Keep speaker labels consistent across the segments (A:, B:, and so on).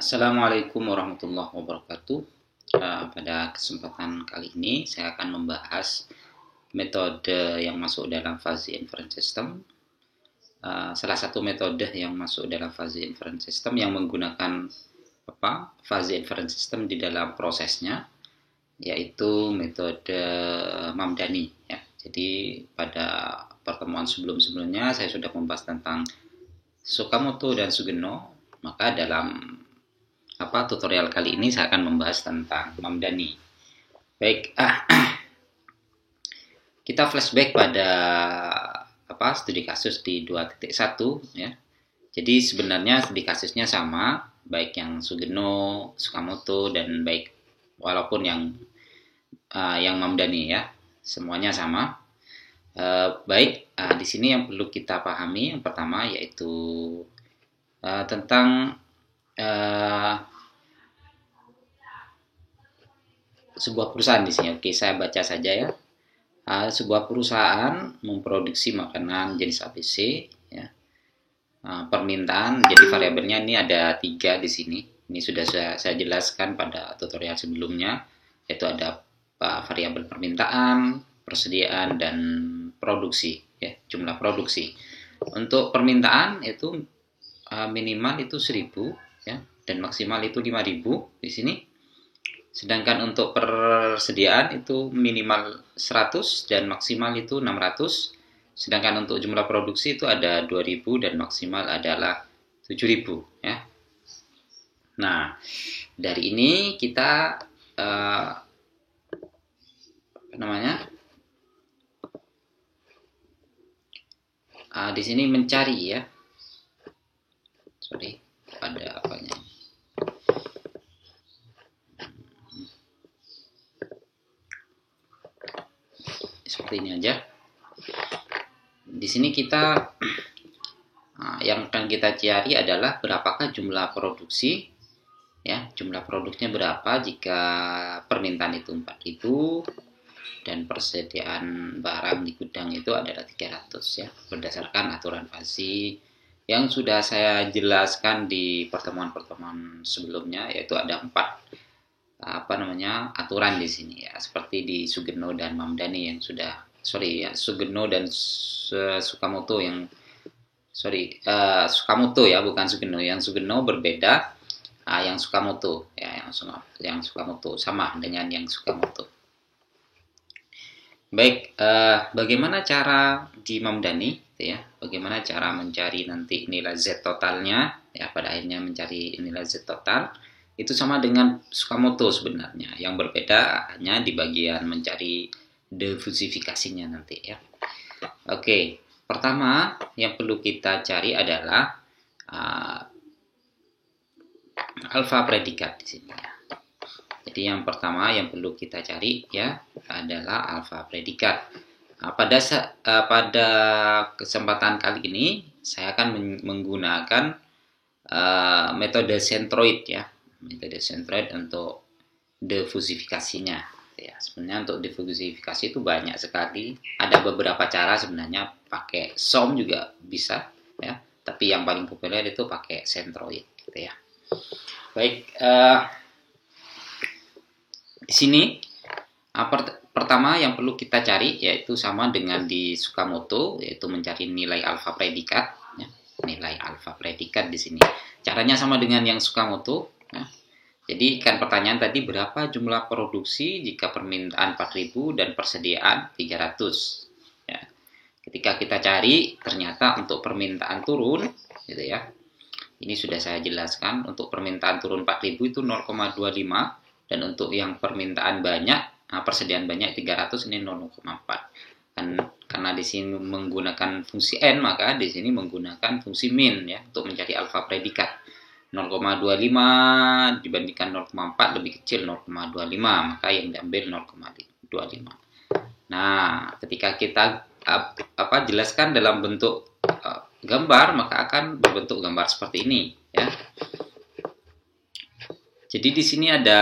A: Assalamualaikum warahmatullahi wabarakatuh. Pada kesempatan kali ini saya akan membahas metode yang masuk dalam fuzzy inference system. Salah satu metode yang masuk dalam fuzzy inference system yang menggunakan fuzzy inference system di dalam prosesnya, yaitu metode Mamdani. Ya. Jadi pada pertemuan sebelumnya saya sudah membahas tentang Tsukamoto dan Sugeno. Maka dalam tutorial kali ini saya akan membahas tentang Mamdani. Baik, kita flashback pada studi kasus di 2.1 ya. Jadi sebenarnya studi kasusnya sama, baik yang Sugeno, Tsukamoto dan baik walaupun yang Mamdani ya, semuanya sama. Di sini yang perlu kita pahami yang pertama yaitu tentang sebuah perusahaan di sini. Oke, saya baca saja ya. Sebuah perusahaan memproduksi makanan jenis ABC ya. Permintaan jadi variabelnya ini ada 3 di sini. Ini sudah saya jelaskan pada tutorial sebelumnya, yaitu ada variabel permintaan, persediaan dan produksi ya, jumlah produksi. Untuk permintaan itu minimal itu 1000 ya, dan maksimal itu 5000 di sini. Sedangkan untuk persediaan itu minimal 100 dan maksimal itu 600. Sedangkan untuk jumlah produksi itu ada 2000 dan maksimal adalah 7000 ya. Nah, dari ini kita di sini mencari ya. Ada apanya? Seperti ini aja. Di sini kita yang akan kita cari adalah berapakah jumlah produksi ya, jumlah produknya berapa jika permintaan itu 4000 dan persediaan barang di gudang itu adalah 300 ya, berdasarkan aturan fuzzy yang sudah saya jelaskan di pertemuan-pertemuan sebelumnya, yaitu ada 4 aturan di sini ya, seperti di Sugeno dan Mamdani yang Sugeno dan Tsukamoto Tsukamoto ya, bukan Sugeno. Yang Sugeno berbeda, yang Tsukamoto ya, yang Tsukamoto sama dengan yang Tsukamoto. Baik, bagaimana cara di Mamdani ya, bagaimana cara mencari nanti nilai Z totalnya ya, pada akhirnya mencari nilai Z total. Itu sama dengan Tsukamoto sebenarnya. Yang berbeda hanya di bagian mencari diffusifikasinya nanti ya. Oke, pertama yang perlu kita cari adalah alfa predikat di sini ya. Jadi yang pertama yang perlu kita cari ya adalah alfa predikat. Pada kesempatan kali ini saya akan menggunakan metode centroid ya. Metode centroid untuk diffusifikasinya ya. Sebenarnya untuk diffusifikasi itu banyak sekali, ada beberapa cara sebenarnya, pakai SOM juga bisa ya, tapi yang paling populer itu pakai centroid gitu ya. Baik, di sini pertama yang perlu kita cari yaitu sama dengan di Tsukamoto, yaitu mencari nilai alfa predikat ya. Nilai alfa predikat di sini caranya sama dengan yang Tsukamoto ya. Jadi kan pertanyaan tadi berapa jumlah produksi jika permintaan 4000 dan persediaan 300 ya. Ketika kita cari ternyata untuk permintaan turun gitu ya. Ini sudah saya jelaskan, untuk permintaan turun 4000 itu 0,25 dan untuk yang permintaan banyak, persediaan banyak 300 ini 0,4. Karena di sini menggunakan fungsi n, maka di sini menggunakan fungsi min ya untuk mencari alfa predikat. 0,25 dibandingkan 0,4 lebih kecil 0,25, maka yang diambil 0,25. Nah, ketika kita jelaskan dalam bentuk gambar, maka akan berbentuk gambar seperti ini ya. Jadi di sini ada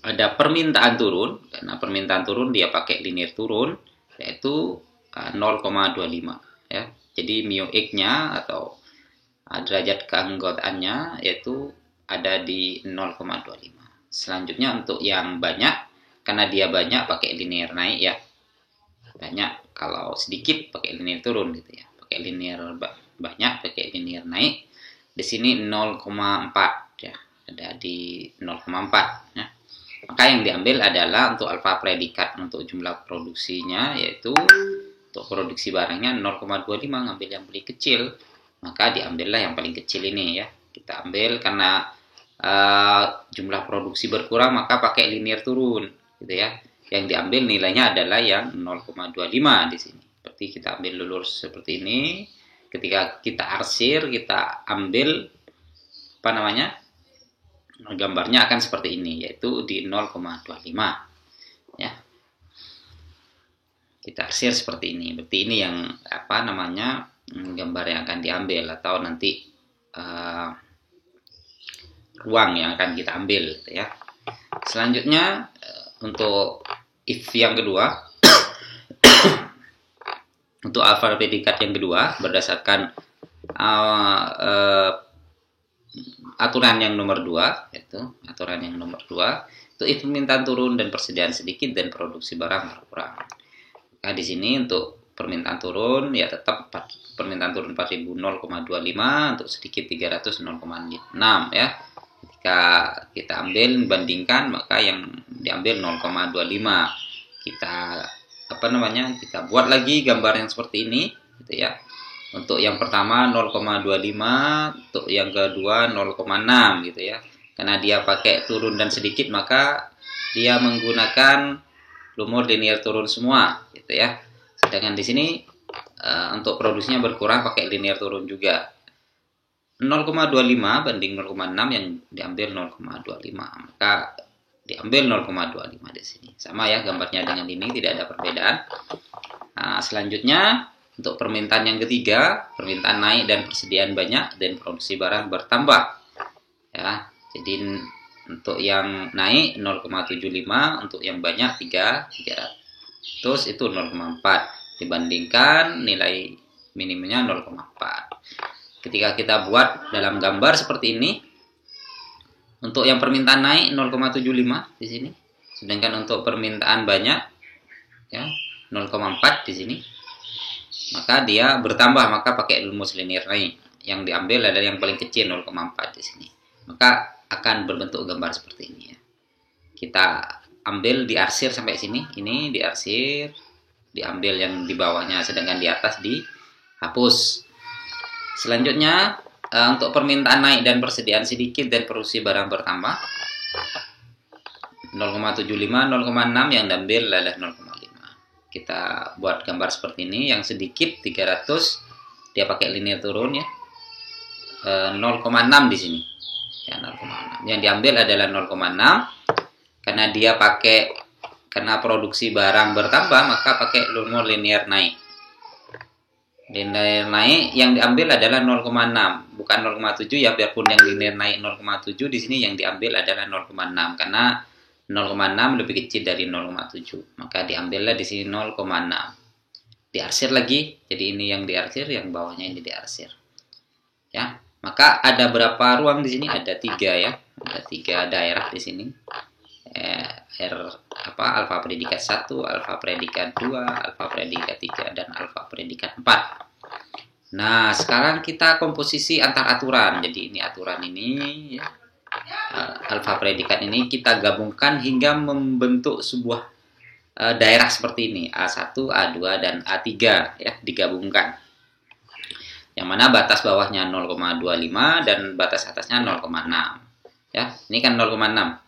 A: ada permintaan turun. Karena permintaan turun dia pakai linear turun, yaitu 0,25 ya. Jadi mu x-nya atau derajat keanggotaannya yaitu ada di 0,25. Selanjutnya untuk yang banyak, karena dia banyak pakai linear naik ya. Banyak, kalau sedikit pakai linear turun gitu ya. Pakai linear banyak, pakai linear naik. Di sini 0,4 ya. Ada di 0,4 ya. Maka yang diambil adalah untuk alfa predikat untuk jumlah produksinya, yaitu untuk produksi barangnya 0,25, ngambil yang paling kecil. Maka diambillah yang paling kecil ini ya. Kita ambil karena jumlah produksi berkurang, maka pakai linear turun gitu ya. Yang diambil nilainya adalah yang 0,25 di sini. Seperti kita ambil lurus seperti ini. Ketika kita arsir, kita ambil apa namanya? Gambarnya akan seperti ini, yaitu di 0,25 ya. Kita arsir seperti ini. Berarti ini yang apa namanya? Gambar yang akan diambil, atau nanti ruang yang akan kita ambil gitu ya. Selanjutnya untuk if yang kedua untuk alfa predikat yang kedua berdasarkan aturan yang nomor 2, yaitu aturan yang nomor 2 itu if permintaan turun dan persediaan sedikit dan produksi barang berkurang. Nah, di sini untuk permintaan turun ya tetap permintaan turun 4000 0,25, untuk sedikit 300 0,6 ya. Ketika kita ambil bandingkan, maka yang diambil 0,25. Kita apa namanya? Kita buat lagi gambar yang seperti ini gitu ya. Untuk yang pertama 0,25, untuk yang kedua 0,6 gitu ya. Karena dia pakai turun dan sedikit, maka dia menggunakan lumur linear turun semua gitu ya. Sedangkan di sini untuk produksinya berkurang pakai linear turun juga. 0,25 banding 0,6 yang diambil 0,25. Maka diambil 0,25 di sini. Sama ya gambarnya dengan ini, tidak ada perbedaan. Nah, selanjutnya untuk permintaan yang ketiga, permintaan naik dan persediaan banyak dan produksi barang bertambah. Ya, jadi untuk yang naik 0,75, untuk yang banyak 300 itu 0,4 dibandingkan nilai minimumnya 0,4. Ketika kita buat dalam gambar seperti ini, untuk yang permintaan naik 0,75 di sini, sedangkan untuk permintaan banyak ya 0,4 di sini, maka dia bertambah, maka pakai rumus linear naik. Yang diambil adalah yang paling kecil 0,4 di sini. Maka akan berbentuk gambar seperti ini ya. Kita ambil diarsir sampai sini, ini diarsir, diambil yang di bawahnya, sedangkan di atas dihapus. Selanjutnya untuk permintaan naik dan persediaan sedikit dan produksi barang bertambah 0,75, 0,6 yang diambil adalah 0,5. Kita buat gambar seperti ini, yang sedikit 300 dia pakai linear turun ya. 0,6 di sini. Ya 0,6. Yang diambil adalah 0,6 karena dia pakai produksi barang bertambah, maka pakai lumur linear naik. Linear naik yang diambil adalah 0,6, bukan 0,7 ya, biarpun yang linear naik 0,7 di sini yang diambil adalah 0,6 karena 0,6 lebih kecil dari 0,7. Maka diambillah di sini 0,6. Diarsir lagi. Jadi ini yang diarsir, yang bawahnya ini diarsir. Ya. Maka ada berapa ruang di sini? Ada 3 ya. Ada 3 daerah di sini. Alfa predikat 1, alfa predikat 2, alfa predikat 3 dan alfa predikat 4. Nah, sekarang kita komposisi antar aturan. Jadi ini aturan ini ya. Alfa predikat ini kita gabungkan hingga membentuk sebuah daerah seperti ini, A1, A2 dan A3 ya, digabungkan. Yang mana batas bawahnya 0,25 dan batas atasnya 0,6. Ya, ini kan 0,6.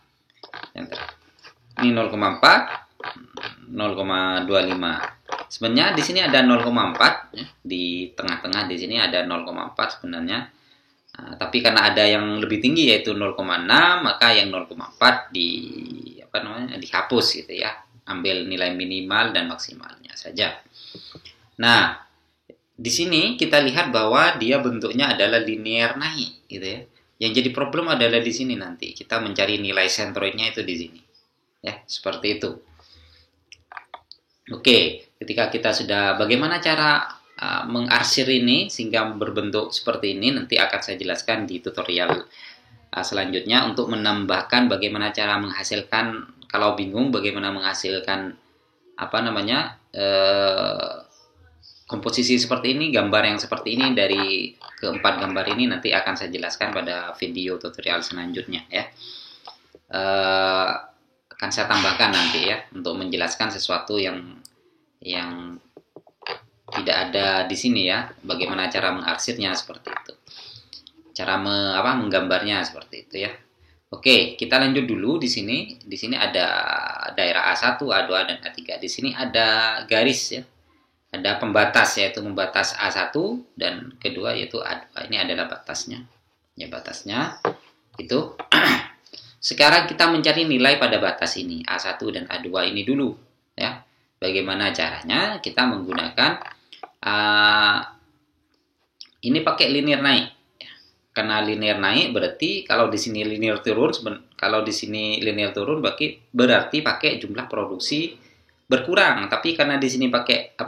A: Ini 0,4, 0,25. Sebenarnya di sini ada 0,4 ya, di tengah-tengah di sini ada 0,4 sebenarnya. Tapi karena ada yang lebih tinggi yaitu 0,6, maka yang 0,4 dihapus gitu ya. Ambil nilai minimal dan maksimalnya saja. Nah, di sini kita lihat bahwa dia bentuknya adalah linear naik gitu ya. Yang jadi problem adalah di sini nanti kita mencari nilai sentroidnya itu di sini. Ya, seperti itu. Oke, ketika kita sudah bagaimana cara mengarsir ini sehingga berbentuk seperti ini nanti akan saya jelaskan di tutorial selanjutnya untuk menambahkan bagaimana cara menghasilkan, kalau bingung bagaimana menghasilkan komposisi seperti ini, gambar yang seperti ini dari keempat gambar ini nanti akan saya jelaskan pada video tutorial selanjutnya ya. Akan saya tambahkan nanti ya untuk menjelaskan sesuatu yang tidak ada di sini ya, bagaimana cara mengarsirnya seperti itu, cara menggambarnya seperti itu ya. Oke, kita lanjut dulu di sini. Di sini ada daerah A1, A2 dan A3. Di sini ada garis ya. Ada pembatas, yaitu membatas A1 dan kedua yaitu A2. Ini adalah batasnya. Ya, batasnya itu. Sekarang kita mencari nilai pada batas ini, A1 dan A2 ini dulu ya. Bagaimana caranya? Kita menggunakan ini pakai linear naik. Karena linear naik berarti kalau di sini linear turun, berarti pakai jumlah produksi berkurang. Tapi karena di sini pakai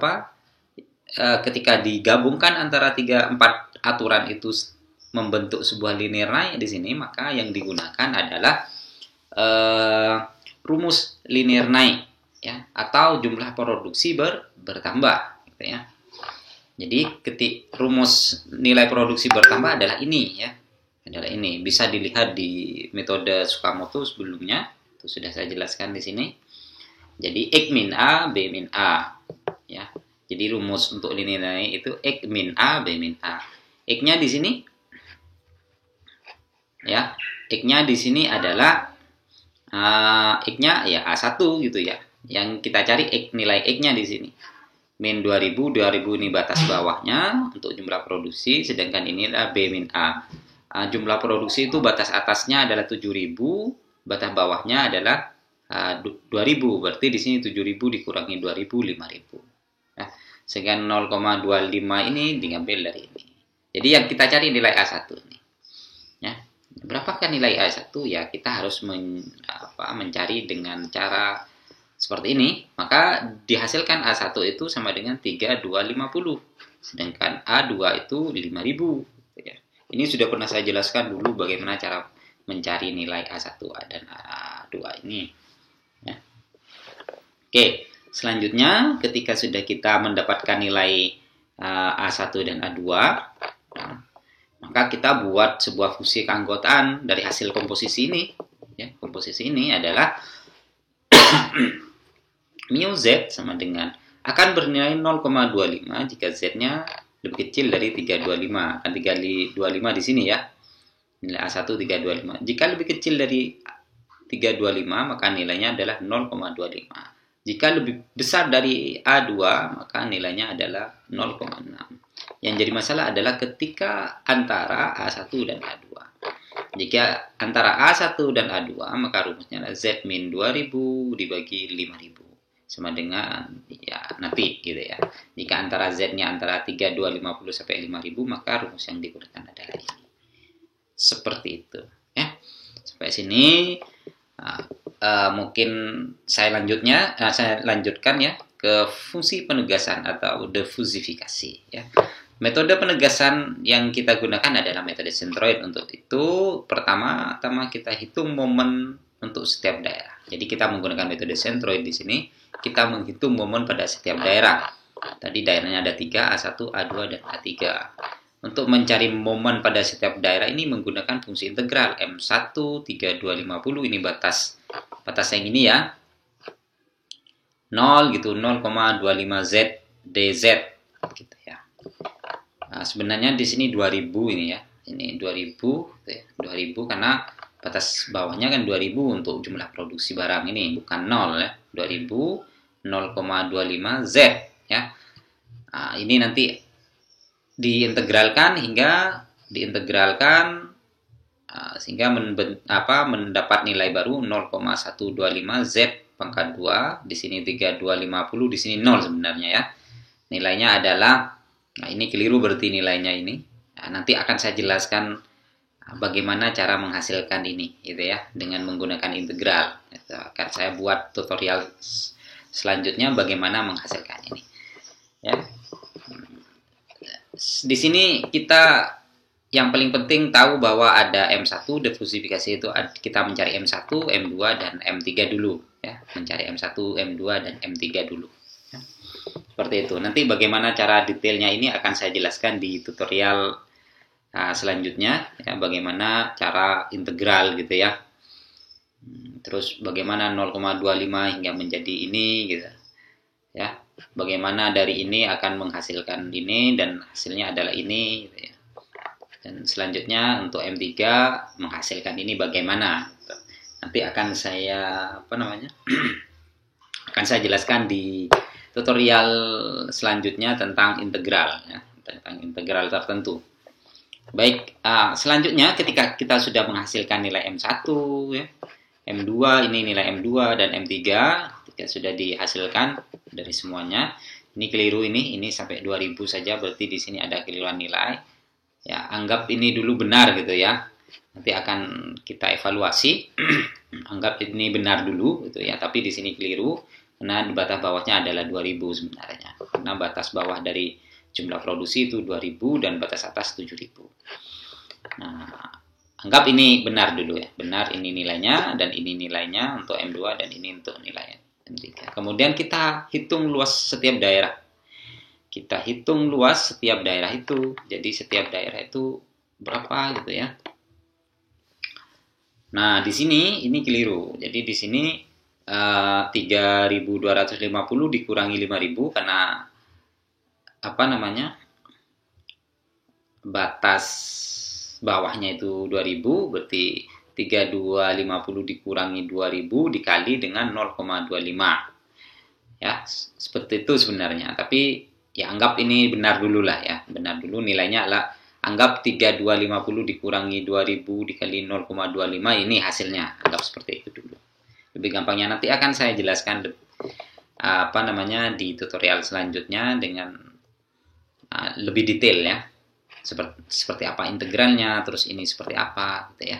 A: ketika digabungkan antara 3-4 aturan itu membentuk sebuah linear naik di sini, maka yang digunakan adalah rumus linear naik ya, atau jumlah produksi bertambah gitu ya. Jadi rumus nilai produksi bertambah adalah ini ya. Adalah ini. Bisa dilihat di metode Tsukamoto sebelumnya. Itu sudah saya jelaskan di sini. Jadi X min A, B min A. Ya. Jadi rumus untuk linear naik itu X min A, B min A. X-nya di sini ya. X-nya di sini adalah X-nya ya A1 gitu ya. Yang kita cari nilai X-nya di sini. Min 2000 ini batas bawahnya untuk jumlah produksi, sedangkan ini adalah B min A. Jumlah produksi itu batas atasnya adalah 7000, batas bawahnya adalah 2000. Berarti di sini 7000 dikurangi 2000, 5000. Nah, sehingga 0,25 ini diambil dari ini. Jadi yang kita cari nilai A1 ini. Ya. Berapakah nilai A1? Ya, kita harus mencari dengan cara seperti ini, maka dihasilkan A1 itu sama dengan 3250, sedangkan A2 itu 5000 ya. Ini sudah pernah saya jelaskan dulu bagaimana cara mencari nilai A1 dan A2 ini ya. Oke, selanjutnya ketika sudah kita mendapatkan nilai A1 dan A2 maka kita buat sebuah fungsi keanggotaan dari hasil komposisi ini ya. Komposisi ini adalah mu Z sama dengan akan bernilai 0,25 jika Z-nya lebih kecil dari 325. Kan 325 di sini ya. Nilai A1 325. Jika lebih kecil dari 325 maka nilainya adalah 0,25. Jika lebih besar dari A2 maka nilainya adalah 0,6. Yang jadi masalah adalah ketika antara A1 dan A2. Jika antara A1 dan A2 maka rumusnya adalah Z min 2000 dibagi 5000 sama dengan ya nanti gitu ya. Jika antara Z-nya antara 3250 sampai 5000 maka rumus yang digunakan adalah ini. Seperti itu ya. Sampai sini mungkin saya lanjutkan ya ke fungsi penegasan atau diffusifikasi ya. Metode penegasan yang kita gunakan adalah metode sentroid. Untuk itu pertama kita hitung momen untuk setiap daerah. Jadi kita menggunakan metode sentroid di sini. Kita menghitung momen pada setiap daerah. Tadi daerahnya ada 3, A1, A2, dan A3. Untuk mencari momen pada setiap daerah ini menggunakan fungsi integral M1 3250. Ini batas yang ini ya. 0 gitu, 0,25 Z dz gitu ya. Nah, sebenarnya di sini 2000 ini ya. Ini 2000 ya. 2000 karena batas bawahnya kan 2000 untuk jumlah produksi barang ini, bukan 0 ya. 2000 0,25 Z ya. Nah, ini nanti sehingga mendapat nilai baru 0,125 Z pangkat 2. Di sini 3250, di sini 0 sebenarnya ya. Nilainya adalah, nah ini keliru berarti nilainya ini. Nah, nanti akan saya jelaskan bagaimana cara menghasilkan ini gitu ya, dengan menggunakan integral. Akan saya buat tutorial selanjutnya bagaimana menghasilkan ini ya. Di sini kita yang paling penting tahu bahwa ada M1 diversifikasi itu kita mencari M1, M2 dan M3 dulu ya. Mencari M1, M2 dan M3 dulu. Ya. Seperti itu. Nanti bagaimana cara detailnya ini akan saya jelaskan di tutorial selanjutnya ya, bagaimana cara integral gitu ya. Terus bagaimana 0,25 hingga menjadi ini gitu. Ya. Bagaimana dari ini akan menghasilkan ini dan hasilnya adalah ini gitu ya. Dan selanjutnya untuk M3 menghasilkan ini bagaimana. Nanti akan saya akan saya jelaskan di tutorial selanjutnya tentang integral ya, tentang integral tertentu. Baik, selanjutnya ketika kita sudah menghasilkan nilai M1 ya, M2 ini nilai M2 dan M3 ketika sudah dihasilkan dari semuanya, ini keliru ini sampai 2000 saja, berarti di sini ada keliruan nilai. Ya, anggap ini dulu benar gitu ya. Nanti akan kita evaluasi. Anggap ini benar dulu gitu ya, tapi di sini keliru karena di batas bawahnya adalah 2000 sebenarnya. Karena batas bawah dari jumlah produksi itu 2000 dan batas atas 7000. Nah, anggap ini benar dulu ya. Benar ini nilainya dan ini nilainya untuk M2 dan ini untuk nilai M3. Kemudian kita hitung luas setiap daerah. Kita hitung luas setiap daerah itu. Jadi setiap daerah itu berapa gitu ya. Nah, di sini ini keliru. Jadi di sini 3.250 dikurangi 5.000 karena batas bawahnya itu 2000, berarti 3250 dikurangi 2000 dikali dengan 0,25. Ya, seperti itu sebenarnya. Tapi ya anggap ini benar dulu lah ya. Benar dulu nilainya adalah anggap 3250 dikurangi 2000 dikali 0,25 ini hasilnya. Anggap seperti itu dulu. Lebih gampangnya nanti akan saya jelaskan di tutorial selanjutnya dengan lebih detail ya. Seperti apa integralnya, terus ini seperti apa gitu ya.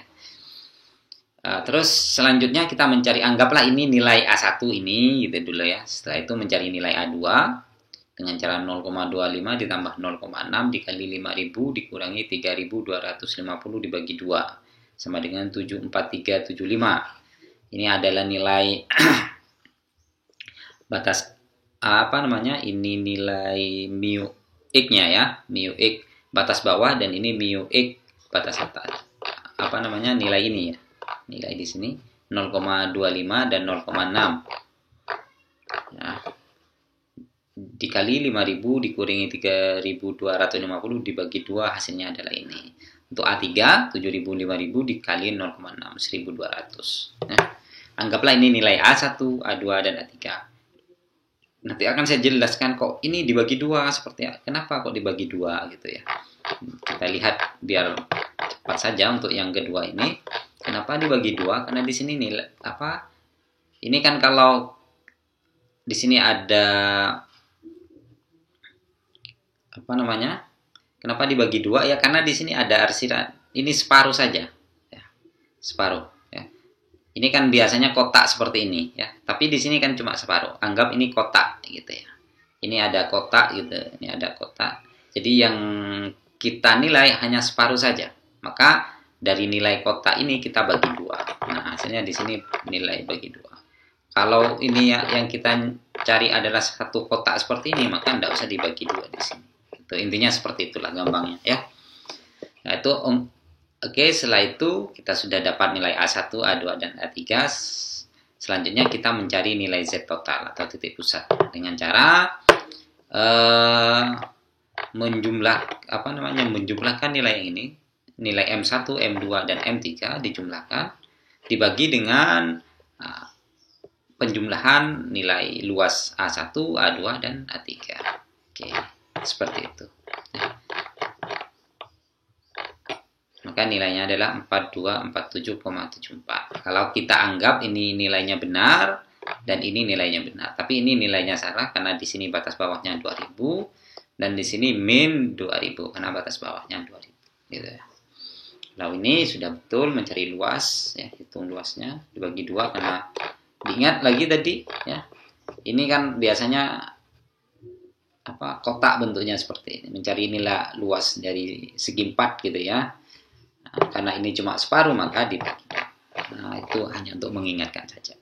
A: Terus selanjutnya kita mencari, anggaplah ini nilai A1 ini gitu dulu ya. Setelah itu mencari nilai A2 dengan cara 0,25 ditambah 0,6 dikali 5000 dikurangi 3250 dibagi 2 sama dengan 74375. Ini adalah nilai batas ini nilai mu x-nya ya, mu x batas bawah dan ini mu x batas atas. Nilai ini ya. Nilai di sini 0,25 dan 0,6. Nah, dikali 5000 dikurangi 3250 dibagi 2 hasilnya adalah ini. Untuk A3 7000 5000 dikali 0,6 1200. Nah, anggaplah ini nilai A1, A2 dan A3. Nanti akan saya jelaskan kok ini dibagi 2 seperti kenapa kok dibagi 2 gitu ya. Kita lihat biar cepat saja untuk yang kedua ini. Kenapa dibagi 2? Karena di sini nilai ini kan kalau di sini ada kenapa dibagi 2 ya, karena di sini ada arsiran ini separuh saja ya. Separuh ya. Ini kan biasanya kotak seperti ini ya, tapi di sini kan cuma separuh. Anggap ini kotak gitu ya. Ini ada kotak gitu, ini ada kotak. Jadi yang kita nilai hanya separuh saja. Maka dari nilai kotak ini kita bagi 2. Nah, hasilnya di sini nilai bagi 2. Kalau ini ya yang kita cari adalah satu kotak seperti ini, maka tidak usah dibagi 2 di sini. Itu intinya seperti itulah gampangnya ya. Nah, itu oke, setelah itu kita sudah dapat nilai A1, A2 dan A3. Selanjutnya kita mencari nilai Z total atau titik pusat dengan cara menjumlahkan nilai ini, nilai M1, M2 dan M3 dijumlahkan dibagi dengan penjumlahan nilai luas A1, A2 dan A3. Oke, seperti itu. Maka nilainya adalah 4247,74. Kalau kita anggap ini nilainya benar dan ini nilainya benar, tapi ini nilainya salah karena di sini batas bawahnya 2000 dan di sini min 2000 karena batas bawahnya 2000 gitu ya. Lalu ini sudah betul mencari luas ya, hitung luasnya dibagi 2 karena diingat lagi tadi ya. Ini kan biasanya kotak bentuknya seperti ini, mencari nilai luas dari segi 4 gitu ya. Nah, karena ini cuma separuh maka dibagi. Nah, itu hanya untuk mengingatkan saja.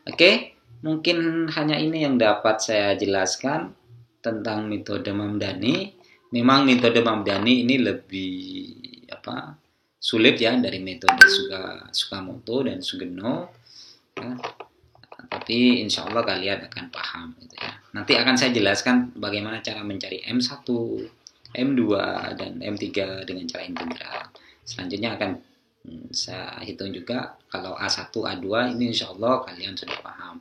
A: Oke, mungkin hanya ini yang dapat saya jelaskan tentang metode Mamdani. Memang metode Mamdani ini lebih sulit ya dari metode Tsukamoto dan Sugeno. Ya. Tapi insya Allah kalian akan paham gitu ya. Nanti akan saya jelaskan bagaimana cara mencari M1, M2, dan M3 dengan cara integral. Selanjutnya akan saya hitung juga kalau A1, A2 ini insya Allah kalian sudah paham.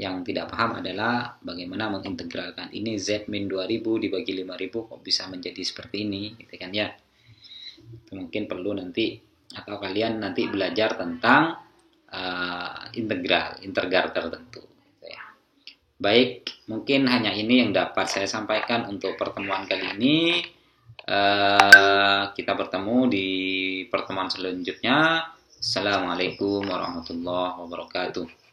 A: Yang tidak paham adalah bagaimana mengintegralkan ini Z min 2000 dibagi 5000 kok bisa menjadi seperti ini gitu kan ya. Itu mungkin perlu nanti atau kalian nanti belajar tentang integral tertentu gitu ya. Baik, mungkin hanya ini yang dapat saya sampaikan untuk pertemuan kali ini. Kita bertemu di pertemuan selanjutnya. Assalamualaikum warahmatullahi wabarakatuh.